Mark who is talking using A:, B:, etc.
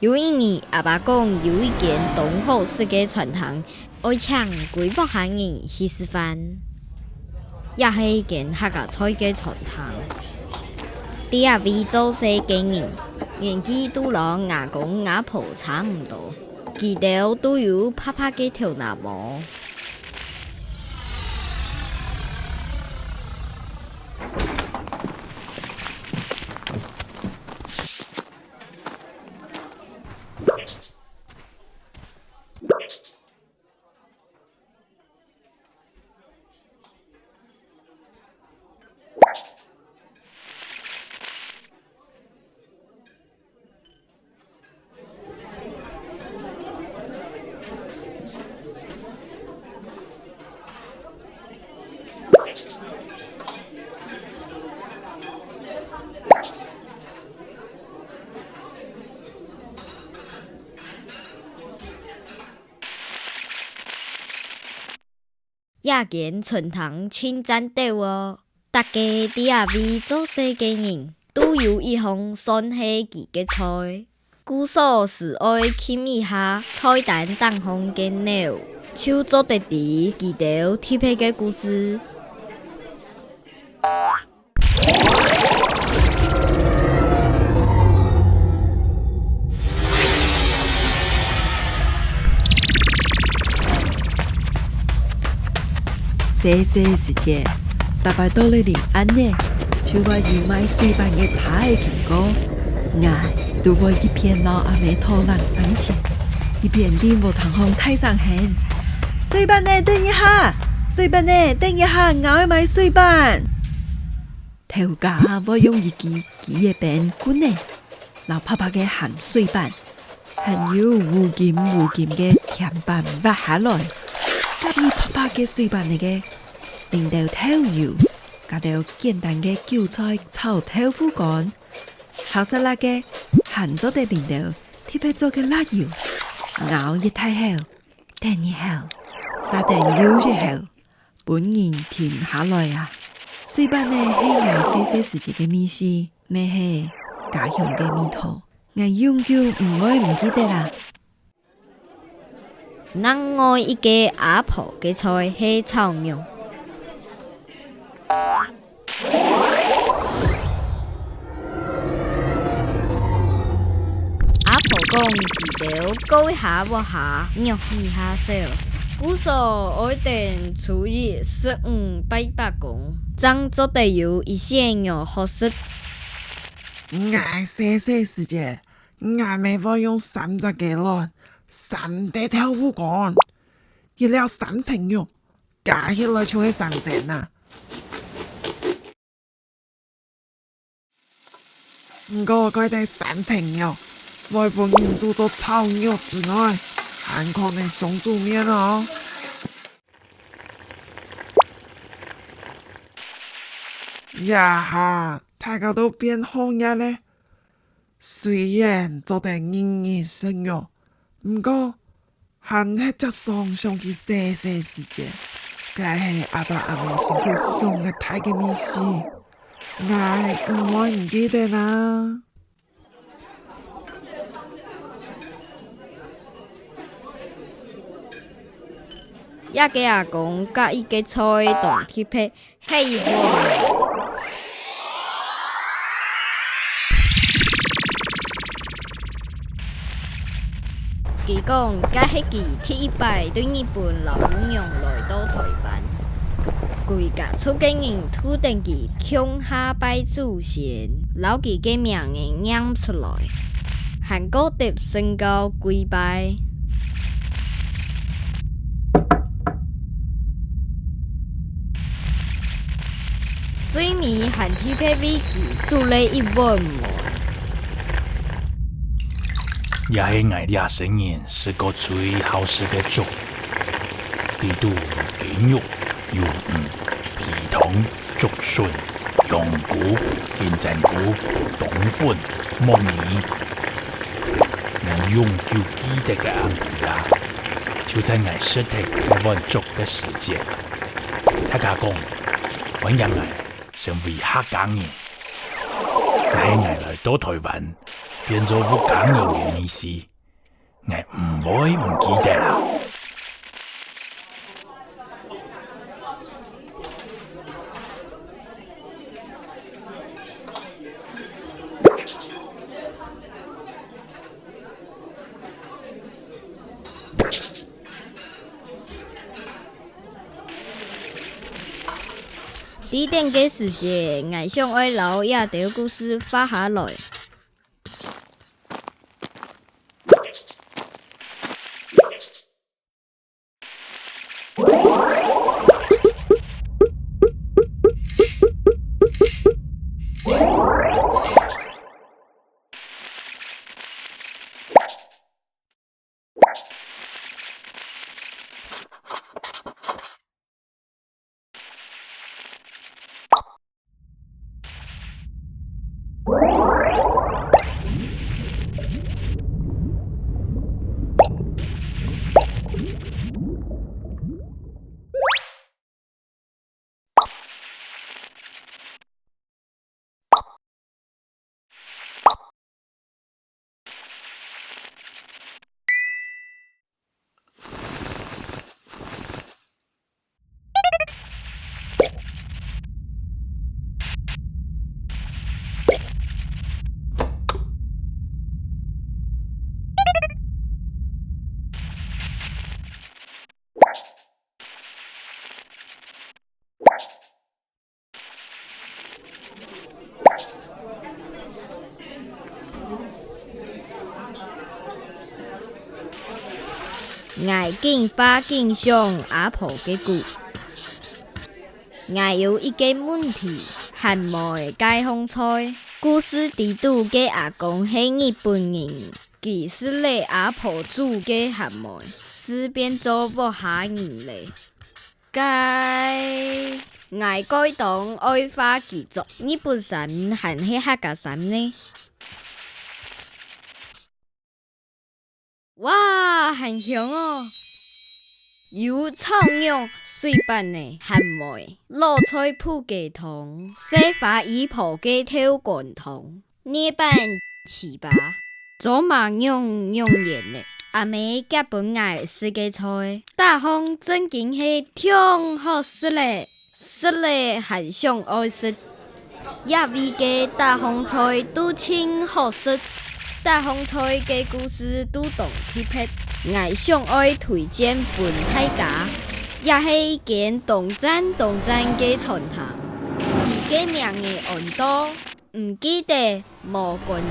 A: 有一年，阿爸讲有一件东好世界传统，爱请几百项人去吃饭，也是一件客家菜嘅传统。第二位做事嘅人，年纪都同阿公阿婆差唔多，佢哋都有拍拍嘅條牙毛。夜間春堂清真豆哦，大家第二位做事嘅人都有一項算係佢嘅菜，故所是愛傾一下菜單當中嘅料，就做得啲佢哋特別嘅故事。
B: 細細時節，大擺到你臨安呢，就話要買水辦嘅茶嘅蘋果，我都會一邊老阿妹偷懶生錢，一邊啲無糖紅太上hen。水辦呢，等一下，水辦呢，等一下，我要買水辦。頭家我用一支嘅餅棍呢，老拍拍嘅鹹水辦，還有無鹽嘅甜辦挖下來。加啲拍拍嘅水辦嚟嘅，淋到豆油，加到簡單嘅韭菜炒豆腐乾，炒沙拉嘅鹹咗嘅淋到特別做嘅辣油，熬一太後，等一後，沙定油之後，本然甜下來啊！水辦呢係我細細時節嘅美食，咩係家鄉嘅味道，我永遠唔會唔記得啦。
A: 另外一個阿婆嘅菜係炒肉。阿婆講記得高一下我下，肉一下少。故所愛定廚藝1500公，爭做得有一些肉好食。
C: 我細細時節，我咪會用3隻雞卵。3碟豆腐乾，一了3層肉，加起來就係3層啦。我嗰啲3層肉，外本人做到炒肉之外，還可能上煮麵哦。呀哈，大家都變好嘢咧。雖然做得人人生肉。唔過，還係接上去細細時節，佢係阿爸阿妹辛苦用嘅大嘅美食，我唔會唔記得啦。
A: 一個阿公甲一個菜當去配喜歡。佢講，甲迄期第一擺對日本老公用來到台灣，規家厝嘅人都等佢鄉下拜祖先，留佢嘅名嘅念出來，韓國碟升高跪拜。最尾還特別為佢做了一碗糜。
D: 也係我哋成人食過最好食嘅粥，地都雞肉、油皮糖、竹筍、香菇、金針菇、冬粉、糯米，我永久記得嘅暗語啦，就在我食停嗰碗粥嘅時節，大家講，歡迎我成為客家人，我係我來到台灣。變做不感人嘅意思，我唔會唔記得啦。
A: 啲頂嘅時節，我想愛留一條故事發下來。我竟發現上阿婆嘅故，我有一個問題，係咪解放菜？故事地度嘅阿公係日本人，佢是嚟阿婆煮嘅係咪？是變做不下人嘞？該我該當愛花記作日本神還係客家神呢？哇，很香哦！有草藥水辦的鹹梅、蘿菜鋪雞湯、西花姨婆嘅跳滾湯、捏板糍粑，做嘛用鹽的？阿妹夾本愛食嘅菜，大方正經係挺好食嘞，食嘞還想愛食，一味嘅大方菜都挺好食。大風菜嘅故事都同特別，我想愛推薦本大家，也係一間東站嘅餐堂，佢嘅名嘅很多，唔記得冇關係。